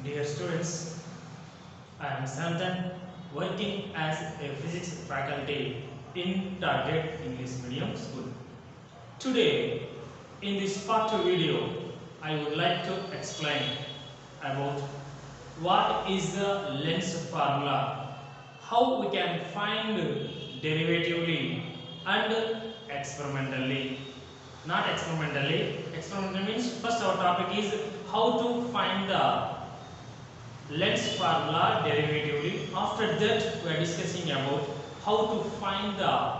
Dear students, I am Santan, working as a physics faculty in Target English Medium School. Today, in this part 2 video, I would like to explain about what is the lens formula, how we can find derivatively and experimentally. Not experimentally. Experimental means first our topic is how to find the lens formula derivatively. After that we are discussing about how to find the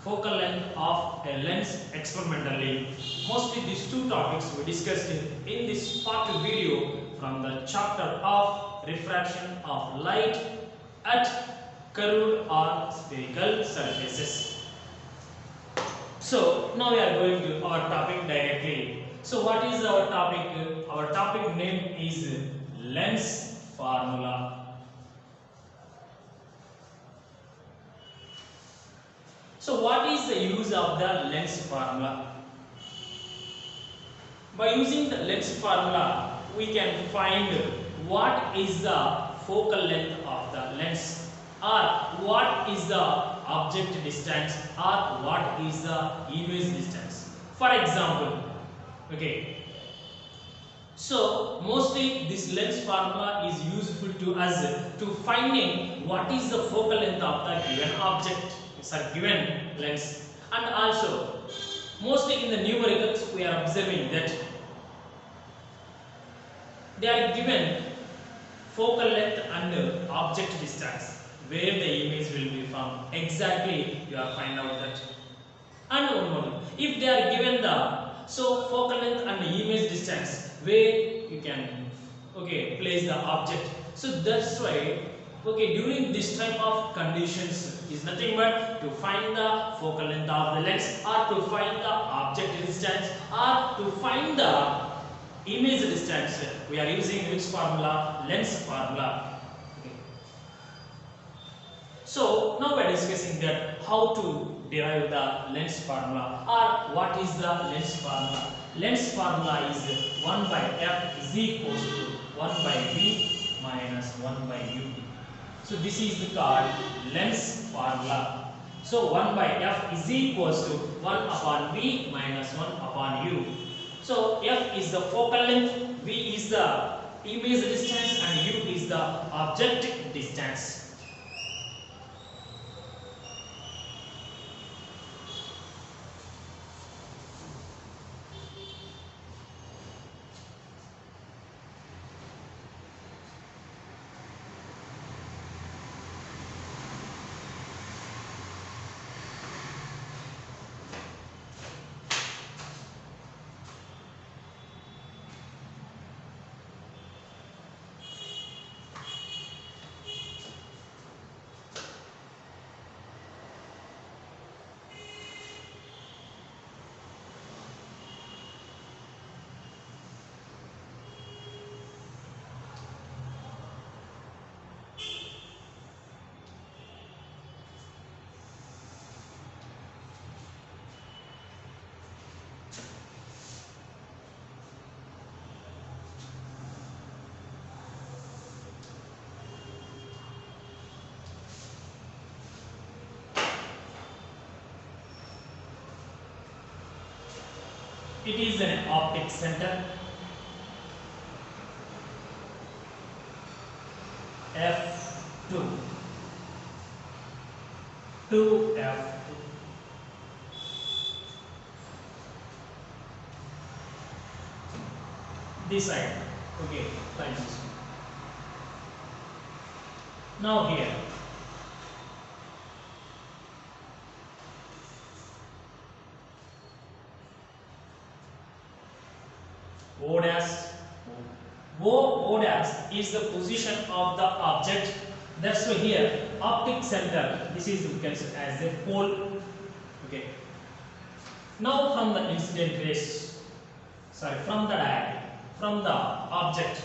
focal length of a lens experimentally. Mostly these two topics we discussed in this part 2 video from the chapter of refraction of light at curved or spherical surfaces. So now we are going to our topic directly. So what is our topic? Our topic name is lens formula. So what is the use of the lens formula? By using the lens formula, we can find what is the focal length of the lens, or what is the object distance, or what is the image distance. For example, okay. So mostly this lens formula is useful to us to finding what is the focal length of the given object, given lens, and also mostly in the numericals we are observing that they are given focal length and object distance where the image will be found. Exactly, you are find out that. And one more, if they are given the focal length and image distance where you can place the object. So that's why during this type of conditions is nothing but to find the focal length of the lens, or to find the object distance, or to find the image distance, we are using which formula? Lens formula. So now we are discussing that how to derive the lens formula, or what is the lens formula. Lens formula is 1 by f is equals to 1 by v minus 1 by u. So this is called lens formula. So 1 by f is equals to 1 upon v minus 1 upon u. So f is the focal length, v is the image distance, and u is the object distance. It is an optic center F2 to F2. This side, try this one. Now here. O dash is the position of the object. That's why here optic center, this is you can say as a pole. Now from the incident rays, from the diagram, from the object,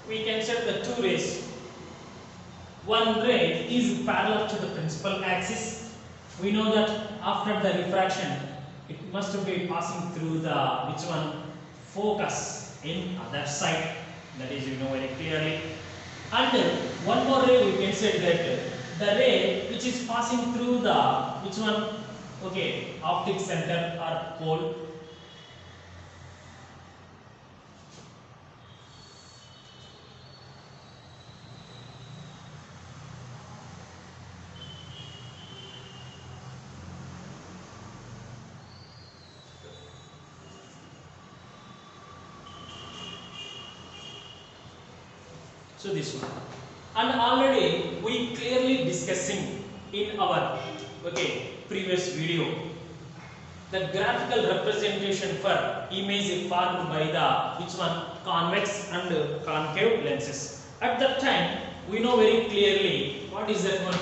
we can set the two rays. One ray is parallel to the principal axis. We know that after the refraction, it must be passing through the which one? Focus in other side. That is, you know very clearly. And one more ray we can say that the ray which is passing through the which one? Okay, optic center or pole. So this one. And already we clearly discussing in our previous video the graphical representation for image formed by the which one convex and concave lenses. At that time we know very clearly what is that one.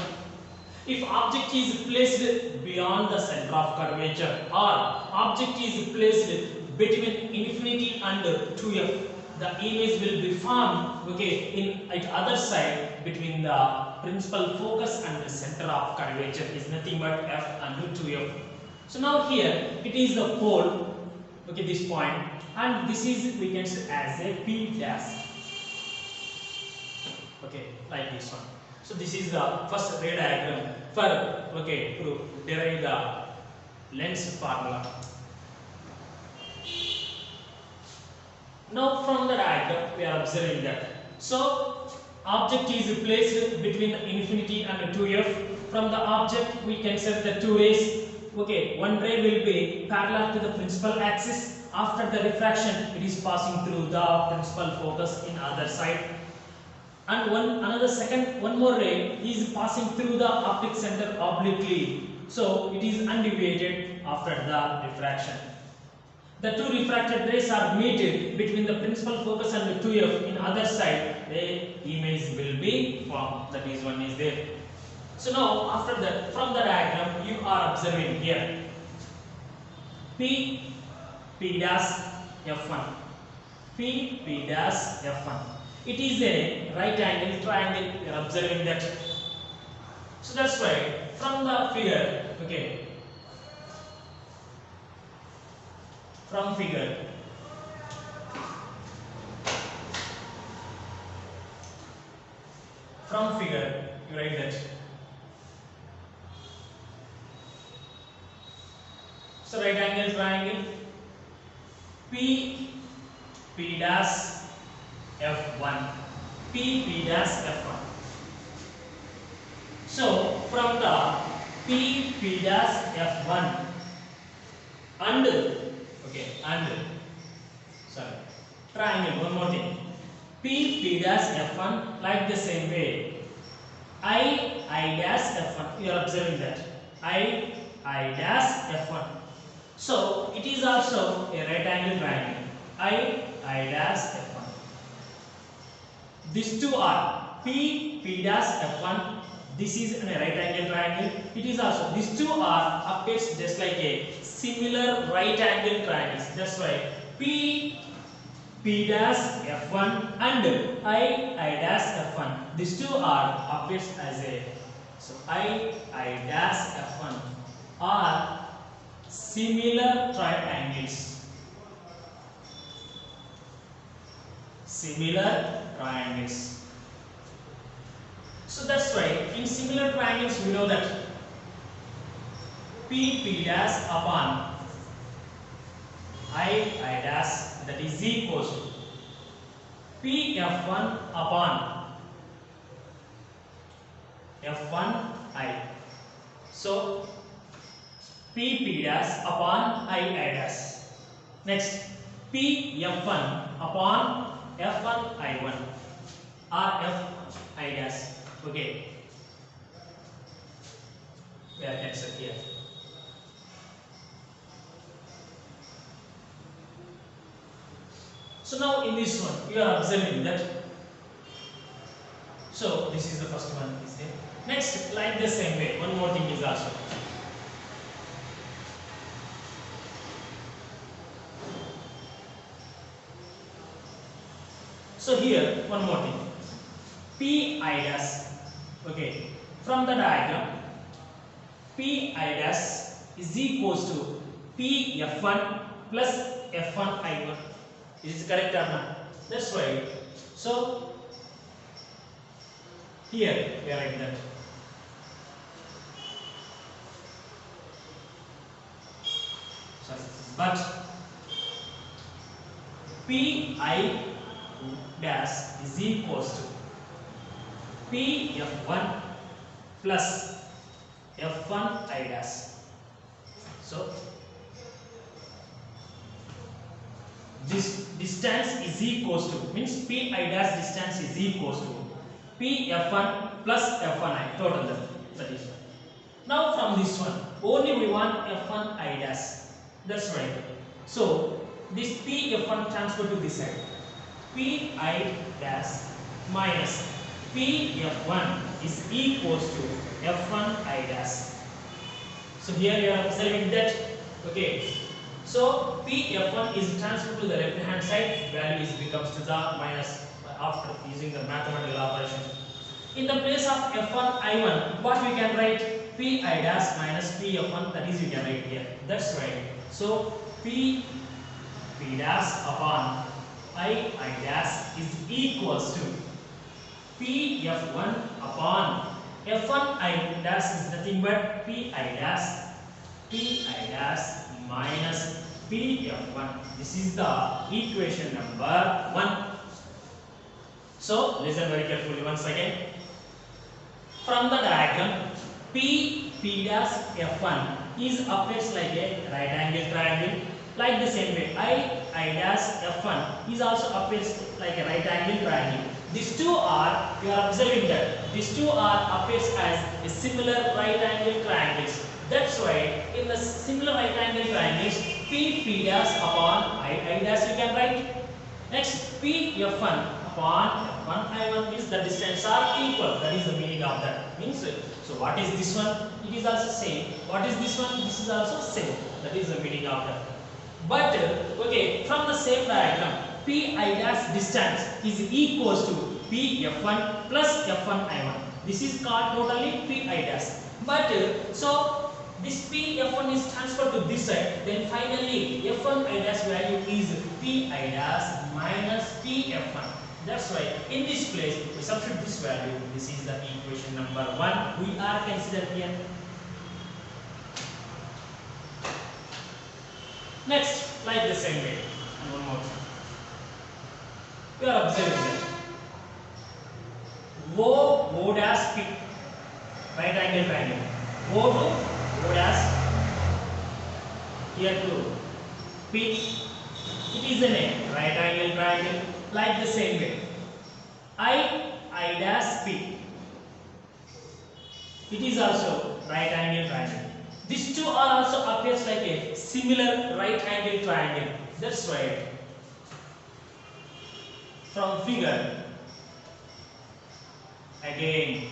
If object is placed beyond the center of curvature or object is placed between infinity and 2f, the image will be formed in at other side between the principal focus and the center of curvature is nothing but f and 2f. So now here it is the pole, this point, and this is we can say as a p dash, like this one. So this is the first ray diagram for to derive the lens formula. Now from the diagram we are observing that. So object is placed between infinity and 2f. From the object we can set the two rays. One ray will be parallel to the principal axis. After the refraction it is passing through the principal focus in other side. And one more ray is passing through the optic center obliquely. So it is undeviated after the refraction. The two refracted rays are meeting between the principal focus and the 2f. In other side, the image will be formed. That is one is there. So now after that, from the diagram you are observing here P dash f1. P dash f1. It is a right angle triangle. You are observing that. So that's why from the figure, from figure you write that. So right angle triangle P dash f1. P dash f1. So from the P dash f1 and triangle, one more thing, P dash f1 like the same way, I dash f1, you are observing that, I dash f1. So it is also a right angle triangle, I dash f1. These two are P dash f1. This is a right angle triangle. It is also, these two are appears just like a similar right angle triangles. That's why P dash f1 and I dash f1. These two are appears as a, so I dash f1 are similar triangles. Similar triangles. So that's why in similar triangles we know that P dash upon I dash, that is equals to P f1 upon f1 I. So P dash upon I dash. Next P f1 upon f1 I1 or f I dash. We are cancelled here. So now in this one you are observing that. So this is the first one is there. Next, like the same way, one more thing is also. So here one more thing. P I dash. From the diagram, P I dash is equals to P f1 plus f1 I1. Is it correct or not? That's why So here we are writing that. But Pi dash is equals to Pf1 plus F1 I dash. So this distance is equals to, means Pi dash distance is equals to Pf1 plus F1 I total, that is. Now from this one only we want F1 I dash. That's right. So this Pf1 transfer to this side. Pi dash minus Pf1 is equals to F1 I dash. So here you are observing that. Okay. So Pf1 is transferred to the left hand side. Value is becomes to the minus after using the mathematical operation. In the place of F1 I1, what we can write? Pi dash minus Pf1. That is we can write here. That's right. So P dash upon I dash is equals to Pf1 upon F1 I dash is nothing but Pi dash minus Pf1. This is the equation number 1. So listen very carefully once again. From the diagram, P dash F1 is appears like a right angle triangle. Like the same way, I dash F1 is also appears like a right angle triangle. These two are, you are observing that these two are appears as a similar right angle triangles. That's why in the similar right angle triangles, P dash upon I dash you can write. Next, Pf1 upon F1 I1 means the distance are equal. That is the meaning of that. Means so what is this one? It is also same. What is this one? This is also same. That is the meaning of that. But okay, from the same diagram, Pi dash distance is equals to Pf1 plus F1 I1. This is called totally Pi dash. But so this Pf1 is transferred to this side. Then finally F1 I dash value is Pi dash minus Pf1. That's why in this place we substitute this value. This is the equation number 1 we are considered here. Next, like the same way, and one more time. We are observing that O dash P, right angle triangle. O to O dash, here to P. It is a right angle triangle. Like the same way, I dash P. It is also right angle triangle. These two are also appears like a similar right angle triangle. That's why from figure again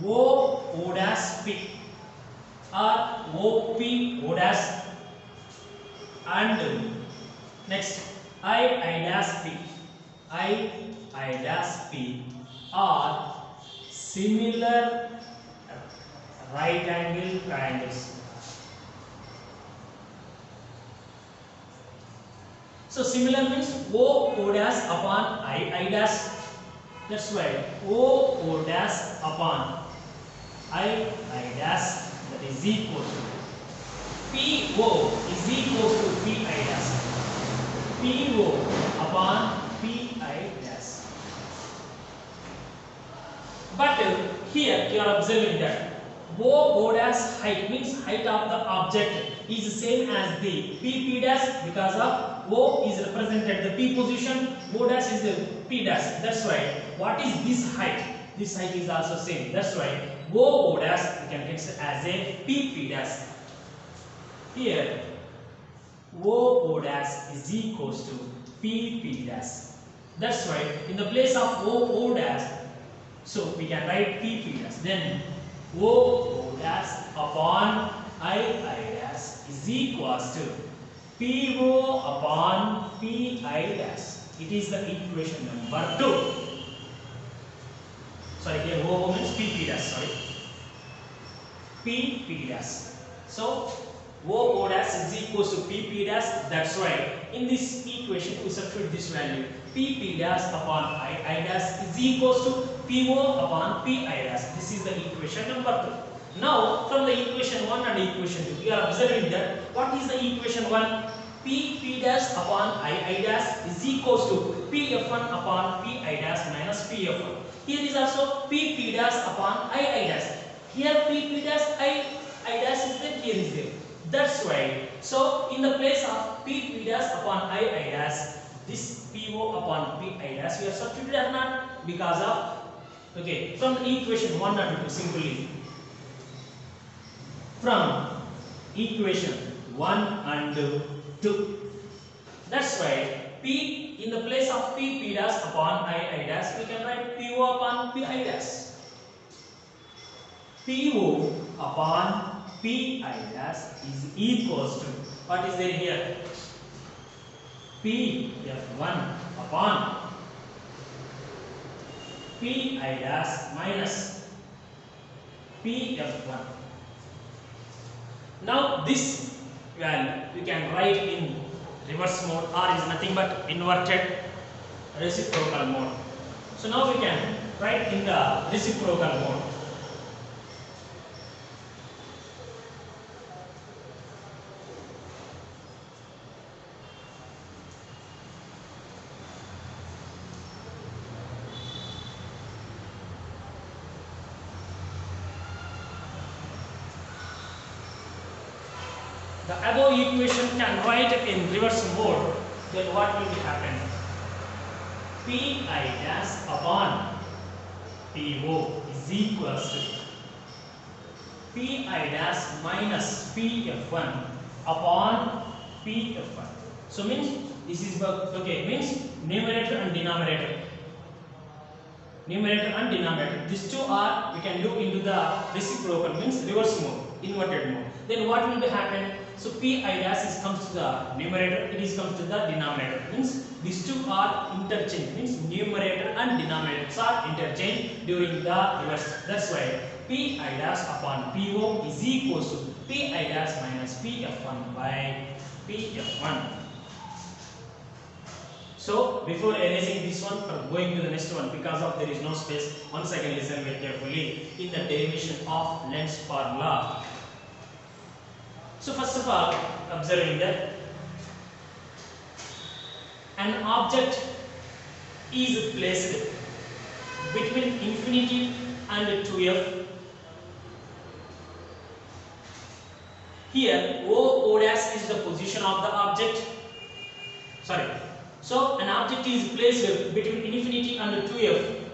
O dash P or OP O dash and next I dash P I dash P are similar right angle triangles. So similar means O dash upon I dash. That's why O dash upon I dash, that is equal to PO is equal to Pi dash. PO upon Pi dash. But here you are observing that O dash height means height of the object is same as the P dash, because of O is represented the P position, O dash is the P dash. That's why what is this height? This height is also same. That's why O dash we can consider as a P dash. Here O dash is equals to P dash. That's why in the place of O dash, so we can write P dash. Then O dash upon I dash is equals to PO upon Pi dash. It is the equation number 2. Sorry, here O means P dash. Sorry, P dash. So O dash is equals to P dash. That's why in this equation we substitute this value. P dash upon I dash is equals to PO upon PI dash. This is the equation number 2. Now from the equation 1 and equation 2 we are observing that what is the equation 1? P dash upon I dash is equals to PF1 upon PI dash minus PF1. Here is also P dash upon I dash. Here P dash I dash is there, here is there. That's why. So in the place of P dash upon I dash, this PO upon PI dash we have substituted or not? Because of, okay, from the equation 1 and 2 simply. From equation 1 and 2. That's why P in the place of P dash upon I dash we can write PO upon PI dash. PO upon PI dash is equals to, what is there here? PF1 upon PI dash minus PF1. Now this value we can write in reverse mode, or is nothing but inverted reciprocal mode. So now we can write in the reciprocal mode. The above equation can write in reverse mode, then what will be happen? Pi dash upon PO is equals to Pi dash minus PF1 upon PF1. So means this is okay, means numerator and denominator. Numerator and denominator. These two are we can do into the reciprocal, means reverse mode, inverted mode. Then what will be happen? So Pi dash is comes to the numerator, it is comes to the denominator. Means these two are interchanged. Means numerator and denominators are interchanged during the reverse. That's why Pi dash upon PO is equals to Pi dash minus PF1 by PF1. So before erasing this one or going to the next one, because of there is no space, once again listen very carefully in the derivation of Lenz's formula. So first of all, observing that an object is placed between infinity and 2f. Here O dash is the position of the object. So an object is placed between infinity and 2f.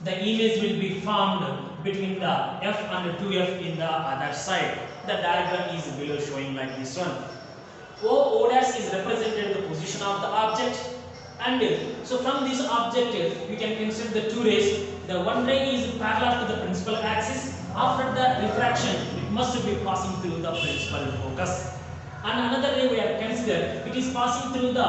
The image will be formed between the f and 2f in the other side. The diagram is below showing like this one. O dash is represented the position of the object, and so from this object we can consider the two rays. The one ray is parallel to the principal axis. After the refraction, it must be passing through the principal focus. And another ray we have considered, it is passing through the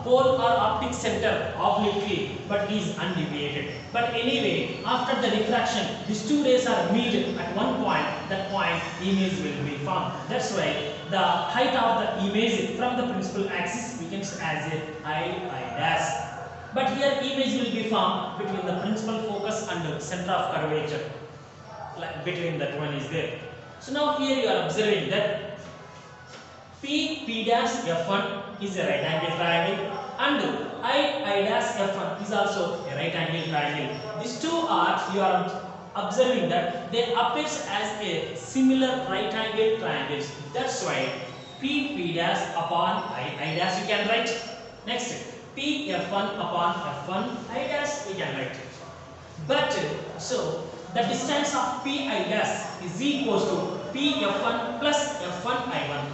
pole or optic center obliquely, but is undeviated. But anyway, after the refraction, these two rays are meet at one point. That point, image will be formed. That's why the height of the image from the principal axis we can see as a I dash. But here image will be formed between the principal focus and the center of curvature. Like between that one is there. So now here you are observing that P dash F1 is a right angle triangle, and I dash F1 is also a right angle triangle. These two are, you are observing that they appears as a similar right angle triangles. That's why P dash upon I dash you can write. Next, P F1 upon F1 I dash we can write. But so the distance of Pi dash is equals to P F1 plus F1 I1.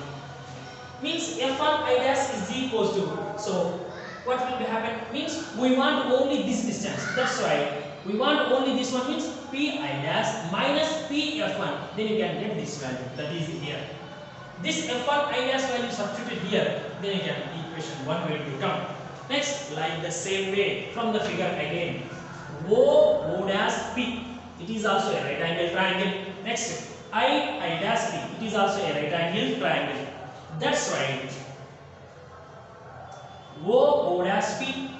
Means F1 I dash is equals to, so what will be happen? Means we want only this distance. That's why we want only this one, means Pi dash minus Pf1. Then you can get this value, that is here. This F1 I dash value substituted here, then you can equation 1 will become. Next, like the same way from the figure again, O dash P, it is also a right angle triangle. Next, I dash P, it is also a right angle triangle. That's right. O dash P,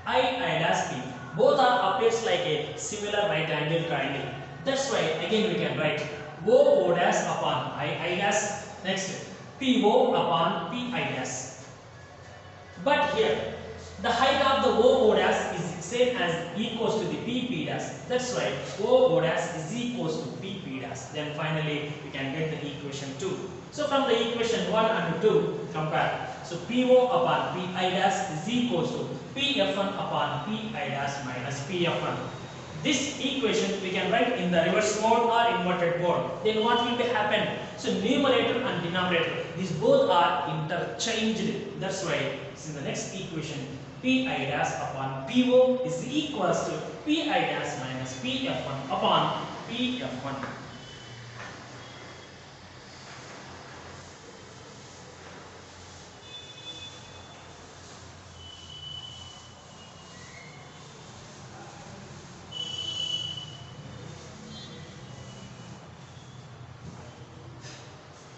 I dash P. Both are appears like a similar right angle triangle. That's why again we can write O dash upon I dash. Next PO upon PI dash. But here the height of the O dash is same as equals to the PP dash. That's right. O dash is equals to PP dash. Then finally we can get the equation 2. So from the equation 1 and 2 compare. So PO upon PI dash is equals to PF1 upon PI dash minus PF1. This equation we can write in the reverse mode or inverted mode. Then what will be happen? So numerator and denominator, these both are interchanged. That's why this is the next equation. PI dash upon PO is equals to PI dash minus PF1 upon PF1.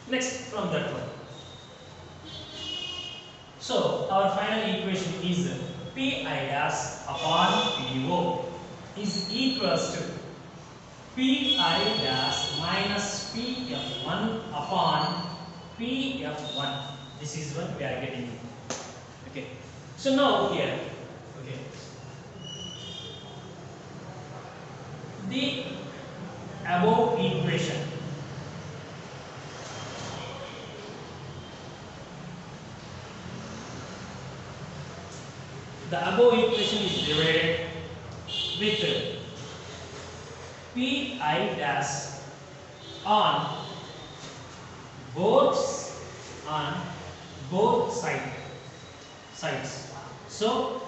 Next from that one. So our final equation is PI dash upon PO is equals to PI dash minus PF1 upon PF1. This is what we are getting. Okay. So now here, okay, the above equation. The above equation is divided with PI dash on both sides. So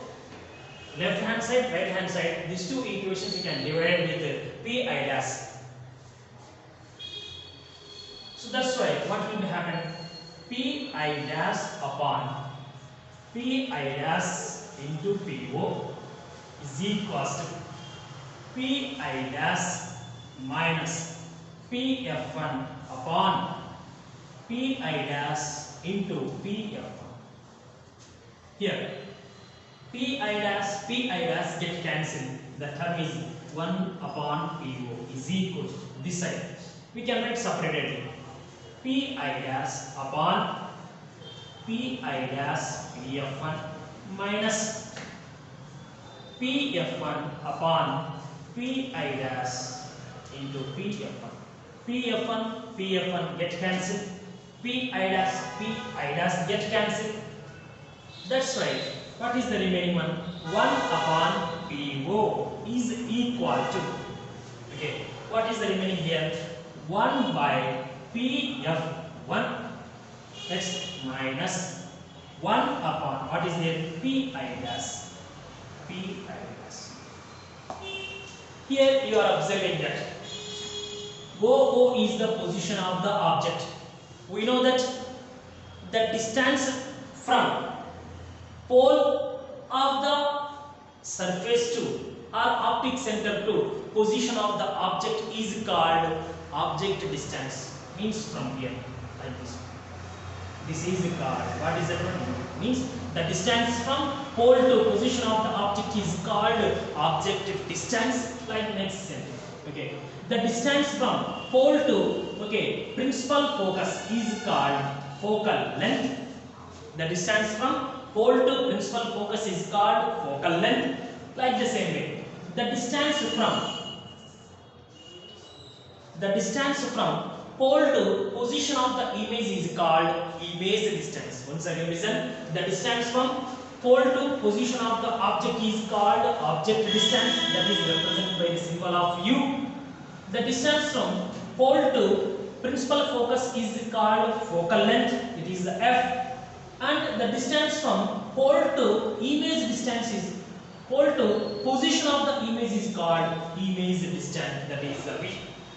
left hand side, right hand side, these two equations you can divide with PI dash. So that's why what will happen? PI dash upon PI dash into PO is equals to PI dash minus PF1 upon PI dash into PF1. Here PI dash get cancelled. The term is 1 upon PO is equal to this side. We can write separately. PI dash upon PI dash PF1 minus PF1 upon PI dash into PF1. PF1 get cancelled. PI dash get cancelled. That's right. What is the remaining one? 1 upon PO is equal to, okay, what is the remaining here? 1 by PF1. Next minus 1 upon, what is there? PI dash. Here you are observing that OO is the position of the object. We know that the distance from pole of the surface to or optic center to position of the object is called object distance. Means from here like this. This is called, what is that one? Means the distance from pole to position of the object is called object distance. Like next sentence. Okay. The distance from pole to, okay, principal focus is called focal length. The distance from pole to principal focus is called focal length. Like the same way. The distance from pole to position of the image is called image distance. Once again listen. The distance from pole to position of the object is called object distance. That is represented by the symbol of U. The distance from pole to principal focus is called focal length. It is the F. And the distance from pole to image distance is pole to position of the image is called image distance. That is the V.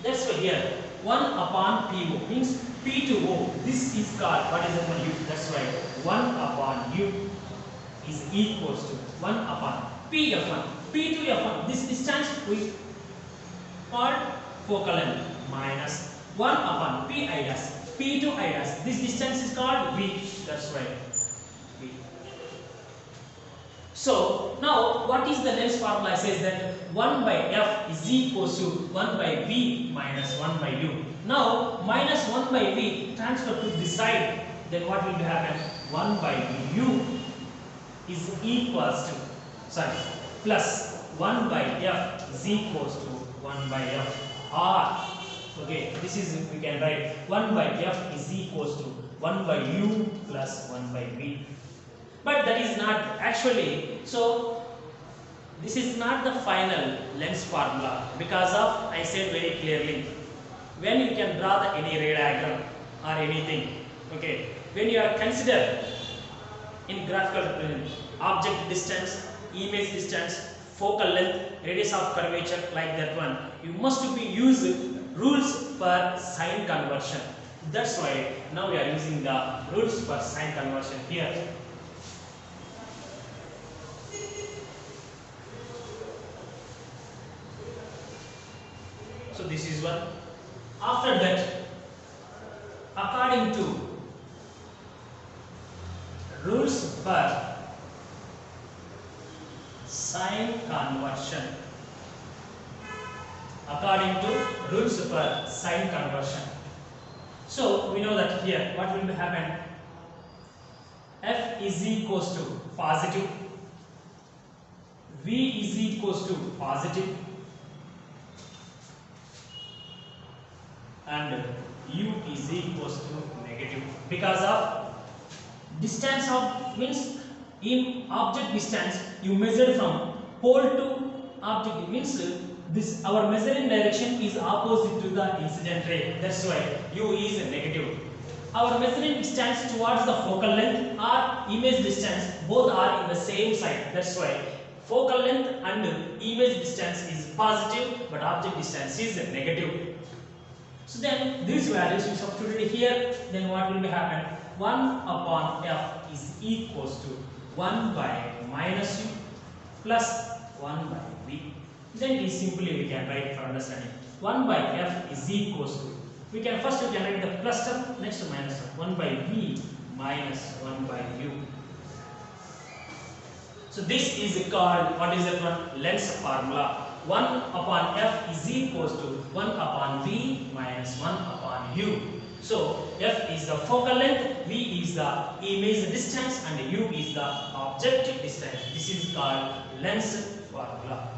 That's why here 1 upon PO means P to O. This is called, what is it for U? That's why 1 upon U is equals to 1 upon PF1. P to F1. This distance we called focal length minus 1 upon PI dash. P to I dash. This distance is called V. That's why V. So now what is the length formula? It says that 1 by F is equals to 1 by V minus 1 by U. Now minus 1 by V transfer to this side, then what will happen? 1 by U is equals to, sorry, plus 1 by F is equals to 1 by F, or okay, this is, we can write 1 by F is equals to 1 by U plus 1 by V. But that is not actually, so this is not the final length formula, because of, I said very clearly, when you can draw the any ray diagram or anything, okay, when you are considered in graphical object distance, image distance, focal length, radius of curvature, like that one, you must be using rules for sign conversion. That's why now we are using the rules for sign conversion here. So this is one. After that, according to rules for sign conversion, according to rules for sign conversion. So we know that here what will happen? F is equals to positive, V is equals to positive, and U is equals to negative, because of distance of, means in object distance you measure from pole to object, means this our measuring direction is opposite to the incident ray. That's why U is negative. Our measuring distance towards the focal length or image distance, both are in the same side. That's why focal length and image distance is positive, but object distance is negative. So then these values you substitute here, then what will happen? 1 upon F is equals to 1 by minus U plus 1 by V. Then it is simply we can write for understanding. 1 by F is equals to, we can first we can write the plus term, next minus term, 1 by V minus 1 by U. So this is called, what is that one? Length formula. 1 upon F is equals to 1 upon V minus 1 upon U. So F is the focal length, V is the image distance, and U is the object distance. This is called length formula.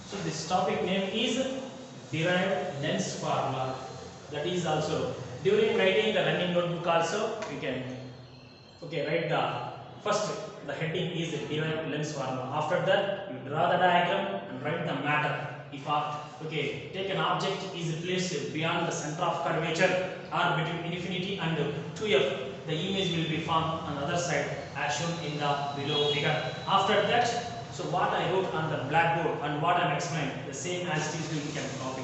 So this topic name is Derive length formula. That is also during writing the running notebook also we can write the first, the heading is Derive length formula. After that you draw the diagram and write the matter. If take an object is placed beyond the center of curvature or between infinity and 2f, the image will be formed on the other side as shown in the below figure. After that, so what I wrote on the blackboard and what I am explaining, the same as it is, you can copy.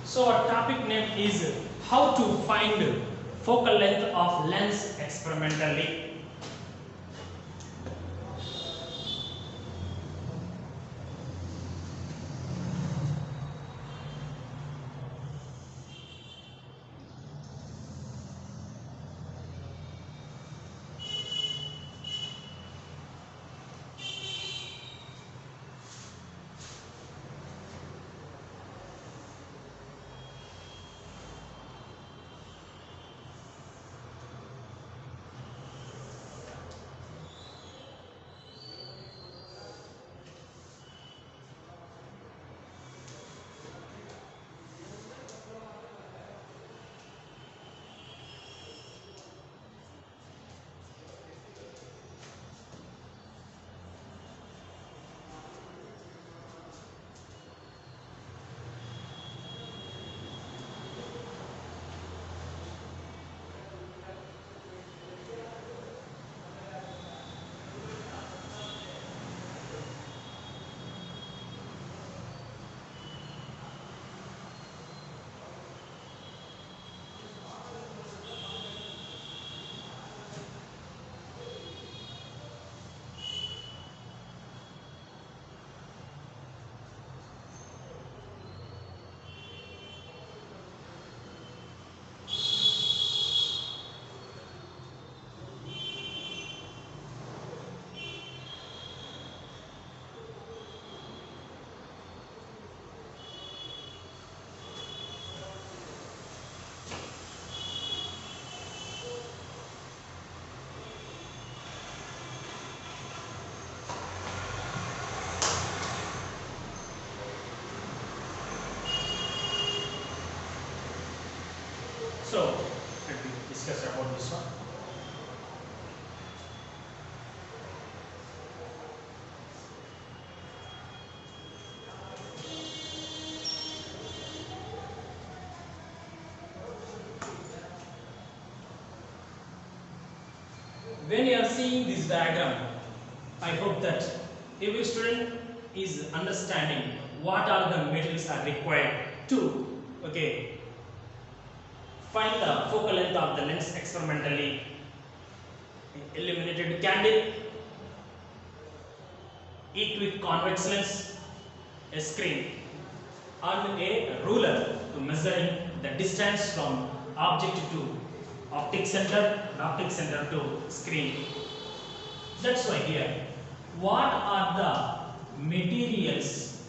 So our topic name is how to find focal length of lens experimentally. discuss about this one. When you are seeing this diagram, I hope that every student is understanding what are the materials are required to find the focal length of the lens experimentally. Illuminated candle, equiconvex lens, a screen, and a ruler to measuring the distance from object to optic center and optic center to screen. That's why here, what are the materials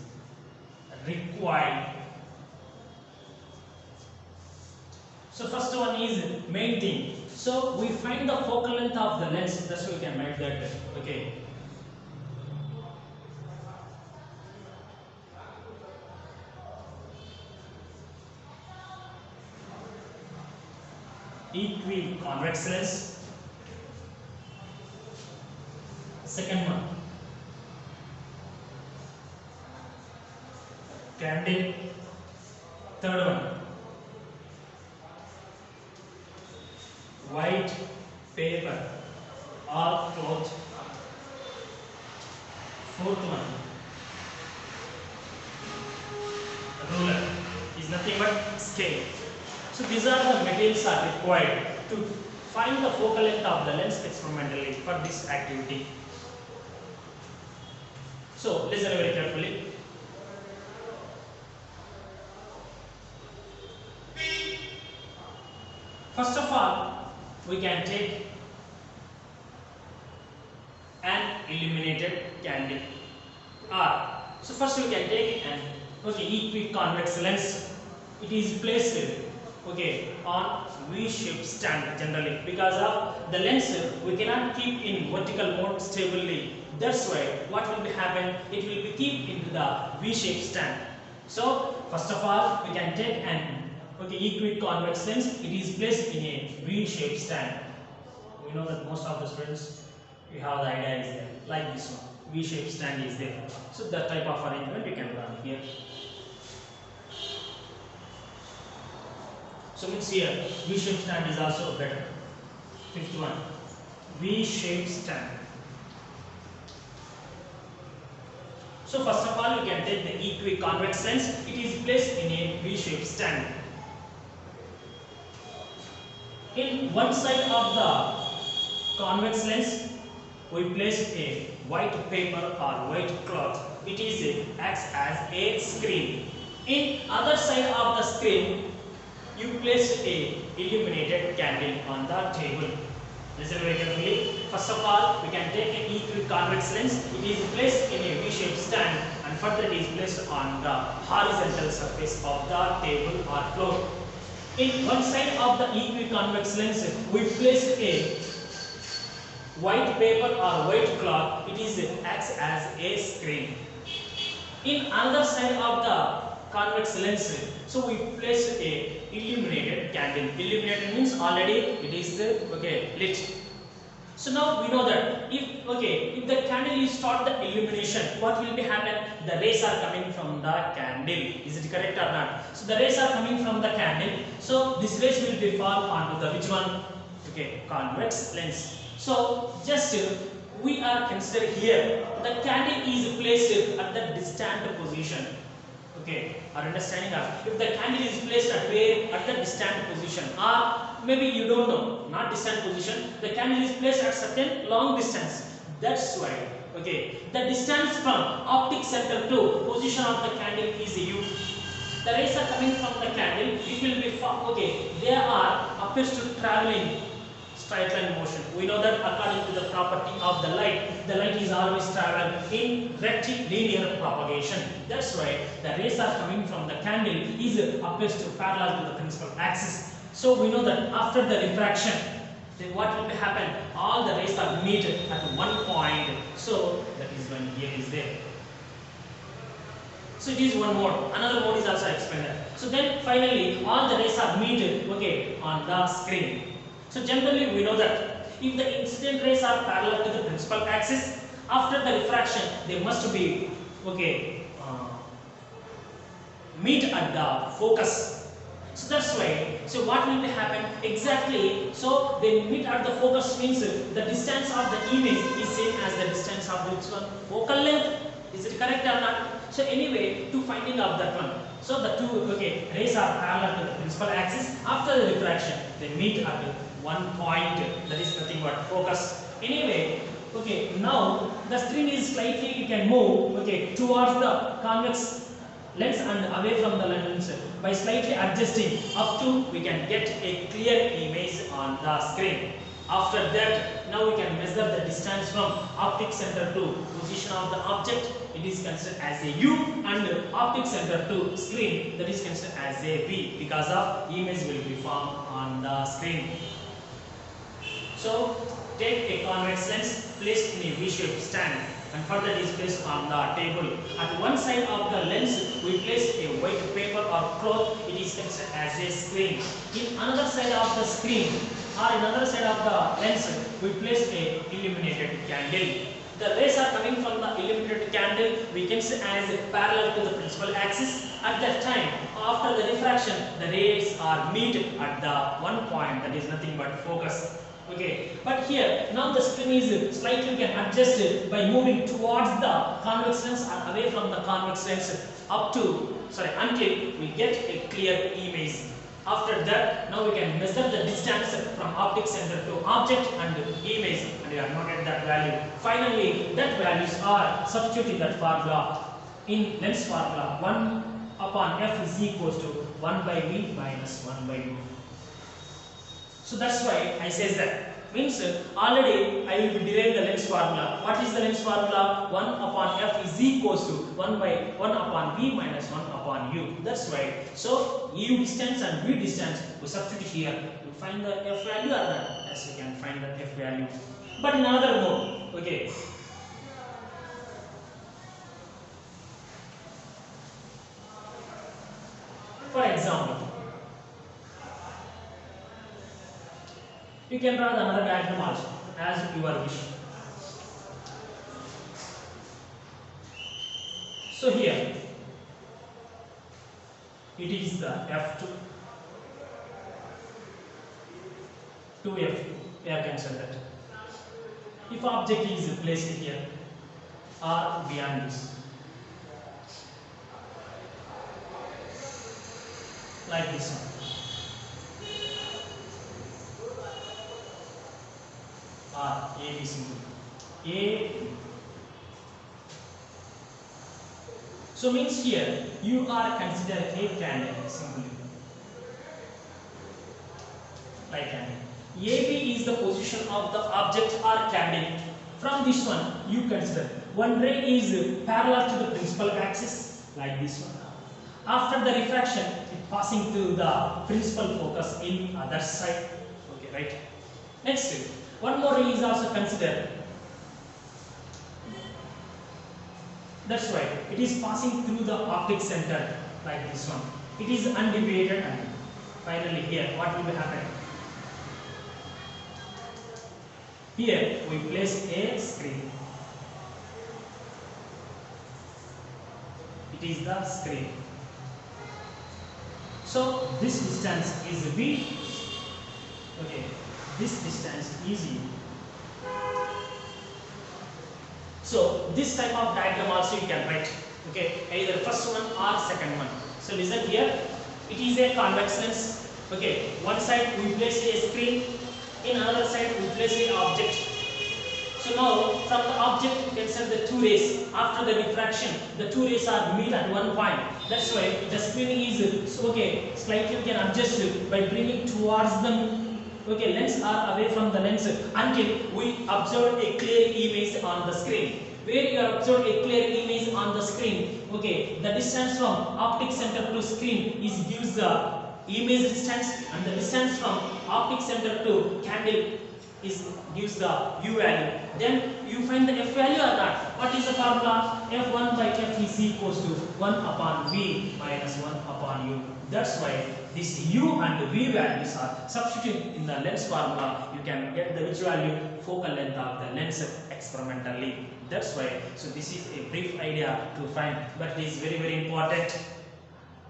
required? So first one is main thing. So we find the focal length of the lens. That's why we can write that. Okay. Equiconvex lens. Second one, candle. Third one, white paper or cloth. Fourth one, ruler, is nothing but scale. So these are the materials are required to find the focal length of the lens experimentally for this activity. So listen very carefully. First of all, we can take an illuminated candle. So first we can take an equiconvex lens. It is placed on V-shaped stand generally, because of the lens we cannot keep in vertical mode stably. That's why what will be happen, it will be keep into the V-shaped stand. So first of all we can take an equiconvex lens. It is placed in a V-shaped stand. We know that most of the students, we have the idea is there, like this one, V-shaped stand is there. So that type of arrangement we can run here. So means here V-shaped stand is also better. Fifth one, V-shaped stand. So first of all, we can take the equiconvex lens. It is placed in a V-shaped stand. In one side of the convex lens, we place a white paper or white cloth. It acts as a screen. In other side of the screen, you place a illuminated candle on the table. Listen very carefully. First of all, we can take an equiconvex lens. It is placed in a V-shaped stand, and further it is placed on the horizontal surface of the table or floor. In one side of the equiconvex lens, we place a white paper or white cloth. It acts as a screen. In another side of the convex lens, so we place a illuminated candle. Illuminated means already it is lit. So now we know that if the candle is start the illumination, what will be happen? The rays are coming from the candle. Is it correct or not? So the rays are coming from the candle. So this rays will be fall onto the which one? Convex lens. So just we are consider here the candle is placed at the distant position. Our understanding of if the candle is placed at where? At the distant position, or maybe you don't know, not distant position, the candle is placed at certain long distance. That's why the distance from optic center to position of the candle is u. The rays are coming from the candle, it will be they are appears to traveling straight line motion. We know that according to the property of the light is always travel in rectilinear propagation. That's why the rays are coming from the candle is appears to parallel to the principal axis. So we know that after the refraction, then what will happen? All the rays are meet at one point. So that is when here is there. So it is one mode. Another mode is also expanded. So then finally all the rays are meet on the screen. So generally we know that if the incident rays are parallel to the principal axis, after the refraction they must be meet at the focus. So that's why, so what will be happen exactly, so they meet at the focus means the distance of the image is same as the distance of which one? Focal length. Is it correct or not? So anyway, to finding out that one. So the two rays are parallel to the principal axis. After the refraction, they meet at one point, that is nothing but focus. Anyway, now the screen is slightly, you can move towards the convex lens and away from the lens by slightly adjusting up to we can get a clear image on the screen. After that, now we can measure the distance from optic center to position of the object. It is considered as a U, and optic center to screen, that is considered as a V, because of image will be formed on the screen. So take a convex lens placed in a V-shaped stand and further is placed on the table. At one side of the lens we place a white paper or cloth. It is considered as a screen. In another side of the screen or in another side of the lens we place a illuminated candle. The rays are coming from the illuminated candle, we can say as parallel to the principal axis. At that time, after the refraction, the rays are meet at the one point, that is nothing but focus. But here now the screen is slightly can adjust it by moving towards the convex lens and away from the convex lens until we get a clear image. After that, now we can measure the distance from optic center to object and image, and we have noted that value. Finally, that values are substituted in that formula in lens formula. 1 upon f is equals to 1 by v minus 1 by u. So that's why I say that. Means already I will be deriving the lens formula. What is the lens formula? 1 upon f is equals to 1 upon v minus 1 upon u. That's why. So u distance and v distance we substitute here to find the f value or not. As we can find the f value. But in another mode. For example, you can draw another diagram also as your wish. So here it is the F2 to F2. We have considered that. If object is placed here or beyond this, like this one. A, B symbol. A. So means here you are considered a candle symbol. Like candle. AB is the position of the object or candle. From this one you consider one ray is parallel to the principal axis, like this one. After the refraction, it passing to the principal focus in other side. Right. Next, one more ray is also considered. That's why it is passing through the optic center, like this one. It is undeviated, and finally here what will be happening? Here we place a screen. It is the screen. So this distance is V. This distance is U. So this type of diagram also you can write. Either first one or second one. So listen here. It is a convex lens. One side we place a screen. In another side we place a object. So now from the object you can send the two rays. After the refraction, the two rays are meet at one point. That's why the screening is slightly you can adjust it by bringing towards them. Lens are away from the lens until we observe a clear image on the screen. Where you observe a clear image on the screen, the distance from optic center to screen is gives the image distance, and the distance from optic center to candle is gives the U value. Then you find the F value or not. What is the formula? F1 by F is equals to 1 upon V minus 1 upon u. That's why these u and v values are substituted in the lens formula. You can get the which value? Focal length of the lens experimentally. That's why. So this is a brief idea to find, but it is very important.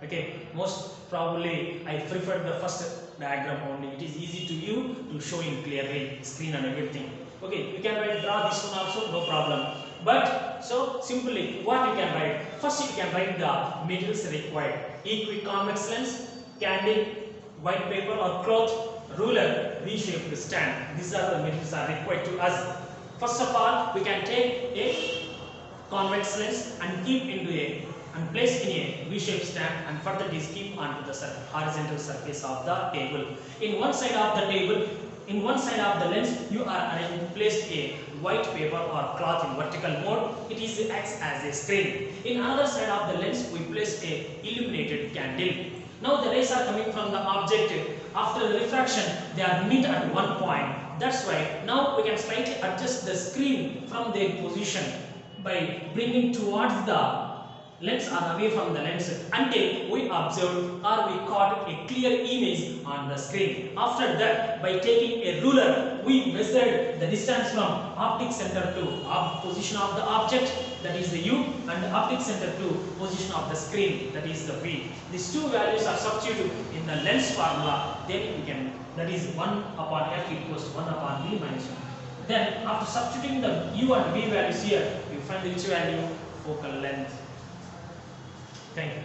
Okay, most probably I prefer the first diagram only. It is easy to you to show in clearly screen and everything. Okay, you can draw this one also, no problem. But so simply what you can write? First you can write the materials required: equiconvex lens, candle, white paper or cloth, ruler, V-shaped stand. These are the materials are required to us. First of all, we can take a convex lens and keep into a and place in a V-shaped stand, and further it is keep onto the horizontal surface of the table. In one side of the table, in one side of the lens, you are placed a white paper or cloth in vertical mode. It is acts as a screen. In another side of the lens, we place a illuminated candle. Now the rays are coming from the object. After the refraction, they are meet at one point. That's why now we can slightly adjust the screen from their position by bringing towards the lens or away from the lens until we observe or we caught a clear image on the screen. After that, by taking a ruler, we measured the distance from optic center to position of the object, that is the u, and the optic center to position of the screen, that is the v. These two values are substituted in the lens formula. Then we can, that is 1 upon f equals to 1 upon v minus 1. Then after substituting the u and v values here, you find which value? Focal length. Thank you.